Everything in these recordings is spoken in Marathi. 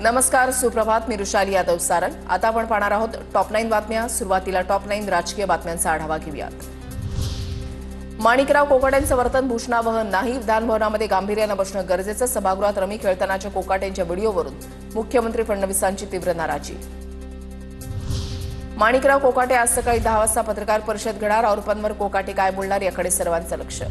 नमस्कार, सुप्रभात. मी रुशाली यादव सारंग. आता आपण पाहणार आहोत टॉप 9 बातम्या. सुरुवातीला टॉप 9 राजकीय बातम्यांचा आढावा घेऊयात. माणिकराव कोकाटेंचं वर्तन भूषणावह नाही. विधानभवनामध्ये गांभीर्यानं बसणं गरजेचं. सभागृहात रमी खेळतानाच्या कोकाटेंच्या व्हिडिओवरून मुख्यमंत्री फडणवीसांची तीव्र नाराजी. माणिकराव कोकाटे आज सकाळी 10 वाजता पत्रकार परिषद घेणार. आरोपांवर कोकाटे काय बोलणार याकडे सर्वांचं लक्ष.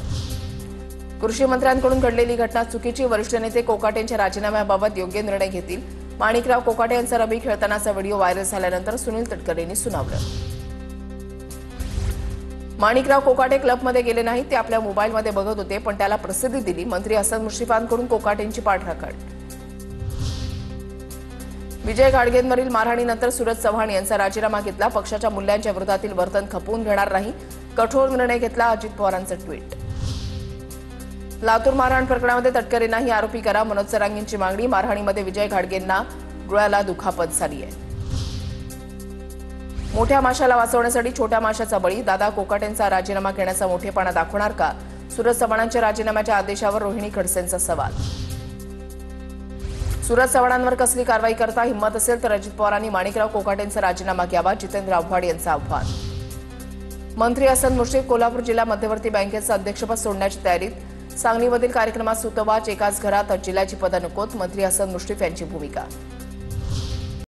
कृषी मंत्र्यांकडून घडलेली घटना चुकीची. वरिष्ठ नेते कोकाटेंच्या राजीनाम्याबाबत योग्य निर्णय घेतील. माणिकराव कोकाटे यांचा रमी खेळतानाचा व्हिडिओ व्हायरल झाल्यानंतर सुनील तटकरेंनी सुनावलं. माणिकराव कोकाटे क्लबमध्ये गेले नाही. ते आपल्या मोबाईलमध्ये बघत होते, पण त्याला प्रसिद्धी दिली. मंत्री हसन मुश्रीफांकडून कोकाटेंची पाठराखण. विजय घाडगेंवरील मारहाणीनंतर सूरज चव्हाण यांचा राजीनामा घेतला. पक्षाच्या मूल्यांच्या विरोधातील वर्तन खपवून घेणार नाही. कठोर निर्णय घेतला. अजित पवारांचं ट्विट. लातूर मारहाण प्रकरणामध्ये तटकरेंनाही आरोपी करा. मनोज सरांगींची मागणी. मारहाणीमध्ये विजय घाडगेंना डोळ्याला दुखापत झाली आहे. मोठ्या माशाला वाचवण्यासाठी छोट्या माशाचा बळी. दादा कोकाटेंचा राजीनामा घेण्याचा मोठेपणा दाखवणार का? सूरज चव्हाणांच्या राजीनाम्याच्या आदेशावर रोहिणी खडसेंचा सवाल. सूरज चव्हाणांवर कसली कारवाई करता? हिंमत असेल तर अजित पवारांनी माणिकराव कोकाटेंचा राजीनामा घ्यावा. जितेंद्र आव्हाड यांचं आव्हान. मंत्री हसन मुश्रीफ कोल्हापूर जिल्हा मध्यवर्ती बँकेचं अध्यक्षपद सोडण्याची तयारीत. सांगलीमधील कार्यक्रमात सुतवाच. एकाच घरात जिल्ह्याची पदं नकोत. मंत्री हसन मुश्रीफ यांची भूमिका.